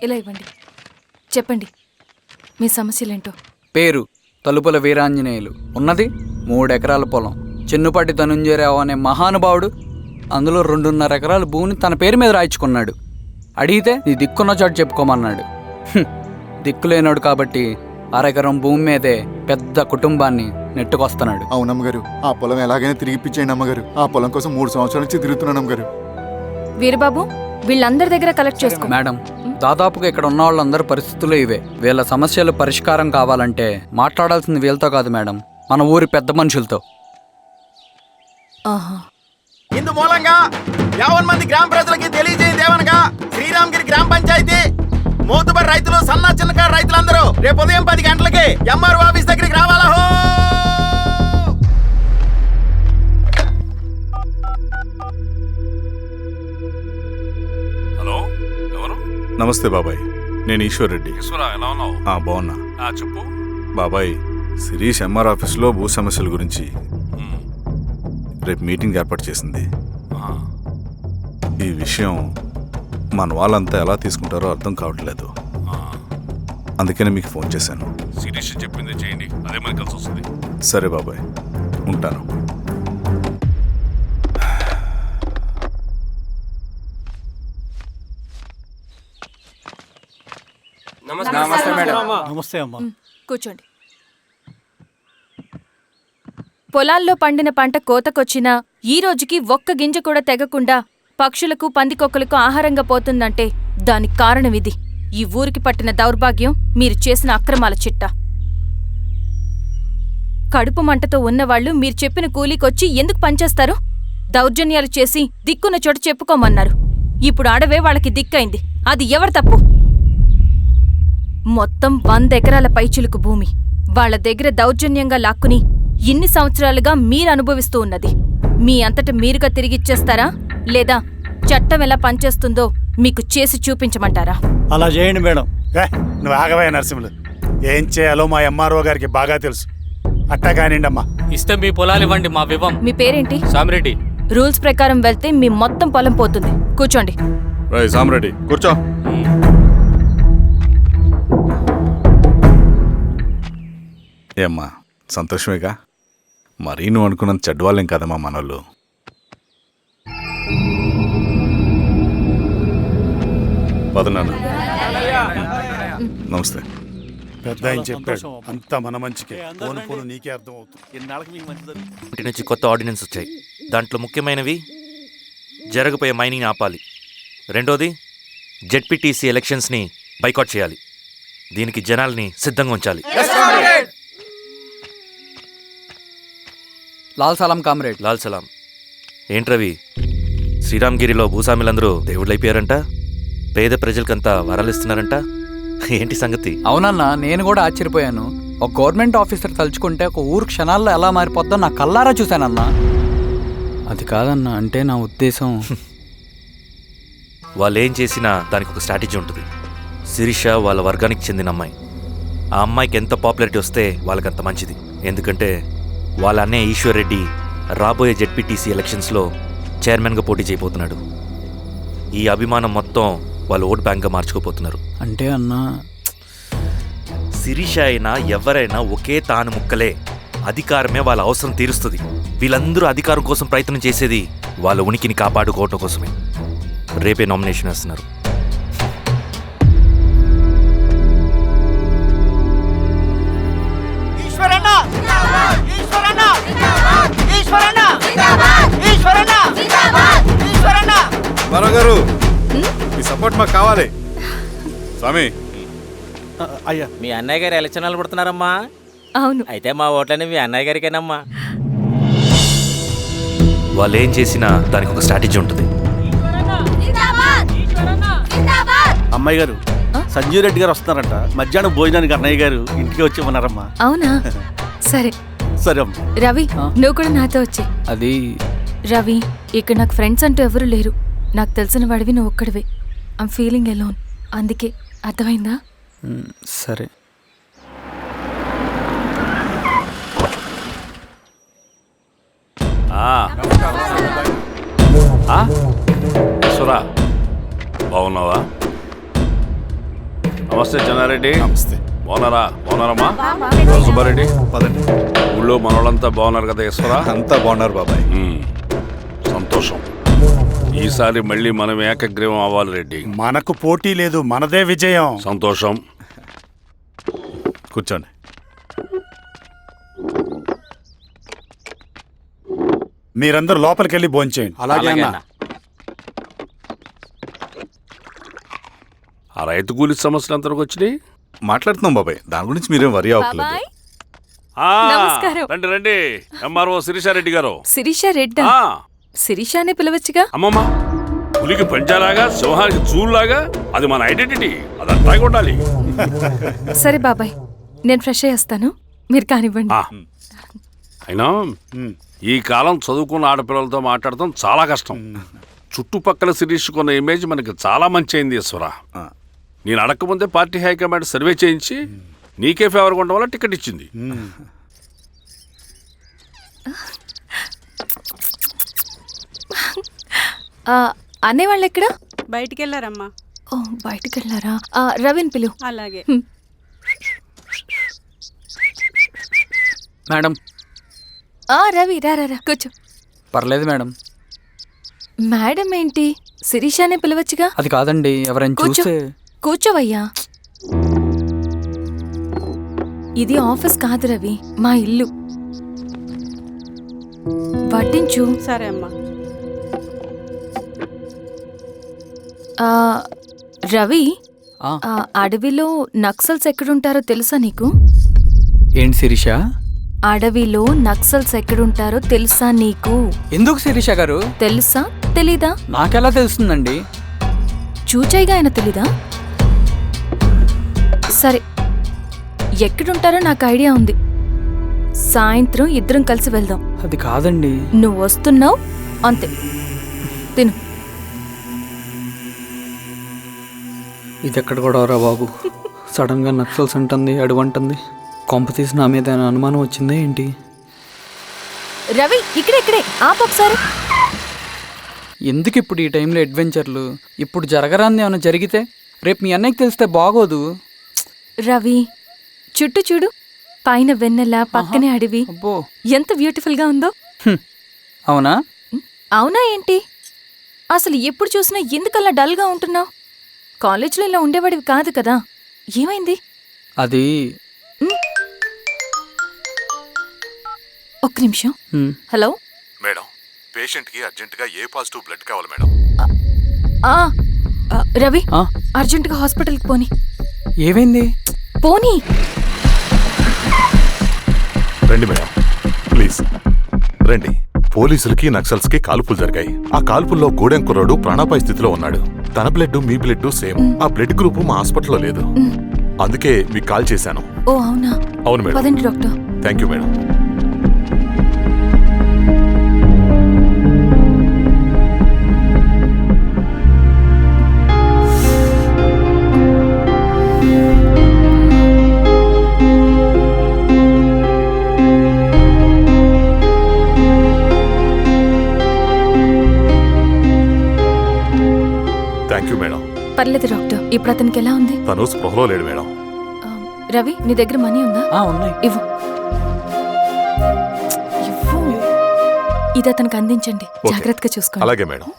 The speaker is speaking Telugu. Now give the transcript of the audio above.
ఇలా ఇవ్వండి. చెప్పండి మీ సమస్యలేంటో. పేరు తలుపుల వీరాంజనేయులు, ఉన్నది 3 ఎకరాల పొలం. చిన్నుపాటి ధనుంజయరావు అనే మహానుభావుడు అందులో 2.5 ఎకరాల భూమిని తన పేరు మీద రాయించుకున్నాడు. అడిగితే నీ దిక్కున్న చోటు చెప్పుకోమన్నాడు. దిక్కులేనాడు కాబట్టి 1/2 ఎకరం భూమి మీదే పెద్ద కుటుంబాన్ని నెట్టుకొస్తున్నాడు. అవునమ్మగారు, ఆ పొలం ఎలాగైనా తిరిగిపించేయండి అమ్మగారు. ఆ పొలం కోసం 3 సంవత్సరాల నుంచి తిరుగుతున్నాను అమ్మగారు. వీరబాబు, వీళ్ళందరి దగ్గర కలెక్ట్ చేసుకో. మేడం, దాదాపుగా ఇక్కడ ఉన్న వాళ్ళందరి పరిస్థితులు ఇవే. వీళ్ళ సమస్యలు పరిష్కారం కావాలంటే మాట్లాడాల్సింది వీళ్ళతో కాదు మేడం, మన ఊరి పెద్ద మనుషులతో. ఇందు మూలంగా 50 మంది గ్రామ ప్రజలకి తెలియజేయదేవనగా శ్రీరామగిరి గ్రామ పంచాయతీ మోతుబడి రైతులు, సన్న చిన్నకారు రైతులందరూ రేపు ఉదయం 10 గంటలకి ఎంఆర్ఓ ఆఫీస్ దగ్గరికి రావాలా. హలో, ఎవరు? నమస్తే బాబాయ్, నేను ఈశ్వర్ రెడ్డి. ఈశ్వరా, ఎలా ఉన్నావు? బాగున్నా. చెప్పు బాబాయ్, శిరీష్ ఎంఆర్ ఆఫీస్లో భూ సమస్యల గురించి రేపు మీటింగ్ ఏర్పాటు చేసింది. ఈ విషయం మన వాళ్ళంతా ఎలా తీసుకుంటారో అర్థం కావట్లేదు. అందుకనే మీకు ఫోన్ చేశాను. శిరీష్ చెప్పింది చేయండి, అదే మనకి కలిసి వస్తుంది. సరే బాబాయ్, ఉంటాను. నమస్తే మేడం. నమస్తే అమ్మా. కూర్చోండి. పొలాల్లో పండిన పంట కోతకొచ్చినా ఈ రోజుకి ఒక్క గింజ కూడా తెగకుండా పక్షులకు, పందికొక్కలకు ఆహారంగా పోతుందంటే దానికి కారణమిది. ఈ ఊరికి పట్టిన దౌర్భాగ్యం మీరు చేసిన అక్రమాల చిట్టా. కడుపు మంటతో ఉన్నవాళ్లు మీరు చెప్పిన కూలీకొచ్చి ఎందుకు పనిచేస్తారు? దౌర్జన్యాలు చేసి దిక్కున్న చోట చెప్పుకోమన్నారు. ఇప్పుడు అడవే వాళ్ళకి దిక్కైంది. అది ఎవరి తప్పు? మొత్తం 100 ఎకరాల పైచిలుకు భూమి వాళ్ల దగ్గర దౌర్జన్యంగా లాక్కుని ఇన్ని సంవత్సరాలుగా మీరు అనుభవిస్తూ ఉన్నది. మీ అంతట మీరుగా తిరిగిచ్చేస్తారా, లేదా చట్టం ఎలా పనిచేస్తుందో మీకు చేసి చూపించమంటారా? అలా చేయండి మేడం. నువ్వు ఆగవే నరసింహులు. ఏం చేయాలో మా ఎంఆర్ఓ గారికి బాగా తెలుసు. అట్టా కానిండమ్మా. ఇస్తే మీ పొలాలు ఇవ్వండి, మా వివం. మీ పేరేంటి? సామిరెడ్డి. రూల్స్ ప్రకారం వెళ్తే మీ మొత్తం పొలం పోతుంది. కూర్చోండి. సామిరెడ్డి కూర్చో. ఏమ్మా, సంతోషమేగా? మరీ నువ్వు అనుకున్నంత చెడ్డవాళ్ళేం కదమ్మా మనోళ్ళు. పదనాన్న. నమస్తే. పెద్ద ఆయన చెప్పాడు, అంతా మన మంచికే. పోను పోను నీకే అర్థం అవుతుంది. ఎన్నాళ్ళకి మీకు మంచి జరుగుతుంది. ఇంటి నుంచి కొత్త ఆర్డినెన్స్ వచ్చాయి. దాంట్లో ముఖ్యమైనవి జరగబోయే మైనింగ్ని ఆపాలి. రెండోది జెడ్పీటీసీ ఎలక్షన్స్ని బైకాట్ చేయాలి. దీనికి జనాల్ని సిద్ధంగా ఉంచాలి. లాల్ సలాం కామ్రేడ్. లాల్ సలాం. ఏంట్రవి, శ్రీరామగిరిలో భూస్వాములందరూ దేవుళ్ళైపోయారంట, పేద ప్రజలకంతా వరాలు ఇస్తున్నారంట. ఏంటి సంగతి? అవునన్నా, నేను కూడా ఆశ్చర్యపోయాను. ఒక గవర్నమెంట్ ఆఫీసర్ తలుచుకుంటే ఒక ఊరు క్షణాల్లో ఎలా మారిపోద్దో నా కల్లారా చూశానన్నా. అది కాదన్నా, అంటే నా ఉద్దేశం వాళ్ళు ఏం చేసినా దానికి ఒక స్ట్రాటజీ ఉంటుంది. శిరీష వాళ్ళ వర్గానికి చెందిన అమ్మాయి. ఆ అమ్మాయికి ఎంత పాపులారిటీ వస్తే వాళ్ళకంత మంచిది. ఎందుకంటే వాళ్ళ అన్నయ్య ఈశ్వర్ రెడ్డి రాబోయే జెడ్పీటీసీ ఎలక్షన్స్లో చైర్మన్గా పోటీ చేయబోతున్నాడు. ఈ అభిమానం మొత్తం వాళ్ళు ఓట్ బ్యాంక్గా మార్చుకోపోతున్నారు. అంటే అన్నా, శిరీష అయినా ఎవరైనా ఒకే తాను ముక్కలే. అధికారమే వాళ్ళ అవసరం తీరుస్తుంది. వీళ్ళందరూ అధికారం కోసం ప్రయత్నం చేసేది వాళ్ళ ఉనికిని కాపాడుకోవటం కోసమే. రేపే నామినేషన్ వేస్తున్నారు. గారు, మీ సపోర్ట్ మాకు కావాలి. స్వామి. అయ్యా, మీ అన్నయ్య గారు ఎలక్షన్ నిలబడుతున్నారమ్మా. అవును. అయితే మా ఓట్లన్నీ మీ అన్నయ్య గారికేనమ్మా. వాళ్ళు ఏం చేసినా దానికి ఒక స్ట్రాటజీ ఉంటుంది. అమ్మాయి గారు, సంజీవ్ రెడ్డి గారు వస్తున్నారంట. మధ్యాహ్నం భోజనానికి అన్నయ్య గారు ఇంటికి వచ్చి ఉన్నారమ్మా. అవునా? సరే సరే అమ్మ. రవి, నువ్వు కూడా నాతో వచ్చే. అది రవి, ఇక్కడ నాకు ఫ్రెండ్స్ అంటూ ఎవరు లేరు. నాకు తెలిసిన వాడివి నువ్వు ఒక్కడివే. I'm feeling alone. అందుకే, అర్థమైందా? సరే. ఈశ్వరా, బాగున్నావా? నమస్తే చెన్నారెడ్డి. నమస్తే. బాగున్నారమ్మా? సుబ్బారెడ్డి, పదండి. ఊళ్ళో మనోళ్ళంతా బాగున్నారు కదా ఈశ్వరా? అంతా బాగున్నారు బాబాయ్. సంతోషం. ఈసారి మళ్ళీ మనం ఏకగ్రీవం అవ్వాలి రెడ్డి. మనకు పోటీ లేదు, మనదే విజయం. సంతోషం. కూర్చోండి. మీరందరూ లోపలికి వెళ్ళి భోంచేయండి. అలాగే అన్న. ఆ రైతు కూలి సమస్యలు ఎంతవరకు వచ్చినాయి? మాట్లాడుతున్నాం బాబాయ్, దాని గురించి మీరేం వరి అవ్వట్లేదు. బాబాయ్ ఆ, నమస్కారం. రండి రండి. ఎంఆర్ఓ శిరీషారెడ్డి గారు. శిరీష రెడ్డా? ఆ, శిరీష అనే పిలవచ్చుగా. అమ్మమ్మ, పులికి పంచాలాగా సింహానికి చూలాగా అది మన ఐడెంటిటీ, అదంతా ఉండాలి. సరే బాబాయ్, నేను ఫ్రెష్ అయ్యేస్తాను, మీరు కానివ్వండి. ఆ, అయినా ఈ కాలం చదువుకున్న ఆడపిల్లలతో మాట్లాడటం చాలా కష్టం. చుట్టుపక్కల శిరీషుకున్న ఇమేజ్ మనకి చాలా మంచి అయింది ఈశ్వర. నేను అడగకముందే పార్టీ హైకమాండ్ సర్వే చేయించి నీకే ఫేవర్గా ఉండడం వల్ల టికెట్ ఇచ్చింది. అనేవాళ్ళు ఎక్కడ? బయటికి వెళ్ళారమ్మా. ఓ, బయటికి వెళ్ళారా? రవిని పిలు. అలాగే. మేడం. రవి రా రా రా, కూర్చో. పర్లేదు మేడం. మేడం ఏంటి, శిరీషానే పిలవచ్చుగా. అది కాదండి, ఎవరైనా కూర్చో. చూస్తే. కూర్చోవయ్యా. ఇది ఆఫీస్ కాదు రవి, మా ఇల్లు. వడ్డించు. సరే అమ్మా. రవి, ఆ, అడవిలో నక్సల్స్ ఎక్కడుంటారో తెలుసా నీకు? ఏంటి శిరీష? అడవిలో నక్సల్స్ ఎక్కడుంటారో తెలుసా నీకు? ఎందుకు శిరీష గారు? తెలుసా తెలీదా? నాకెలా తెలుస్తుందండి? చూచాయిగా ఆయన తెలీదా? సరే, ఎక్కడుంటారో నాకు ఐడియా ఉంది. సాయంత్రం ఇద్దరం కలిసి వెళ్దాం. అది కాదండి. నువ్వు వస్తున్నావు అంతే, తిను. ఇది ఎక్కడ కూడా రా బాబు. సడన్ గా నక్సల్స్ అంటుంది, అడువంటుంది. కొంప తీసి నా మీద ఏమైనా అనుమానం వచ్చిందే ఏంటి? రవి, ఇక్కడే ఆపొకసారి. ఎందుకు ఇప్పుడు ఈ టైంలో అడ్వెంచర్లు? ఇప్పుడు జరగరాంది ఏమైనా జరిగితే రేపు మీ అన్నయ్యకి తెలిస్తే బాగోదు. రవి, చుట్టూ చూడు, పైన వెన్నెల, పక్కనే అడవి. అబ్బో, ఎంత బ్యూటిఫుల్ గా ఉందో. అవునా? అవునా ఏంటి? అసలు ఎప్పుడు చూసినా ఎందుకలా డల్ గా ఉంటున్నావు? కాలేజ్లో ఇలా ఉండేవాడివి కాదు కదా, ఏమైంది? అది ఒక్క నిమిషం. హలో మేడం, పేషెంట్కి అర్జెంటుగా ఏ పాజిటివ్ బ్లడ్ కావాలి మేడం. రవి, ఆ? అర్జెంటుగా హాస్పిటల్కి పోని. ఏమైంది? పోనీ. రండి మేడం, ప్లీజ్ రండి. పోలీసులకి నక్సల్స్కి కాల్పులు జరిగాయి. ఆ కాల్పుల్లో గూడెం కుర్రాడు ప్రాణాపాయ స్థితిలో ఉన్నాడు. తన బ్లడ్ మీ బ్లడ్ సేమ్. ఆ బ్లడ్ గ్రూప్ మా హాస్పిటల్లో లేదు, అందుకే మీకు కాల్ చేశాను. ఓ అవునా? అవును మేడం. పదండి doctor. Thank you madam. Thank you madam. పర్లేదు డాక్టర్, ఇప్పుడు అతనికి ఎలా ఉంది? తను స్పృహలో లేడు మేడం. రవి, నీ దగ్గర మనీ ఉందా? ఉన్నాయి. ఇవ్వు. ఇది అతనికి అందించండి, ఓకే. జాగ్రత్తగా చూసుకోండి. అలాగే మేడం.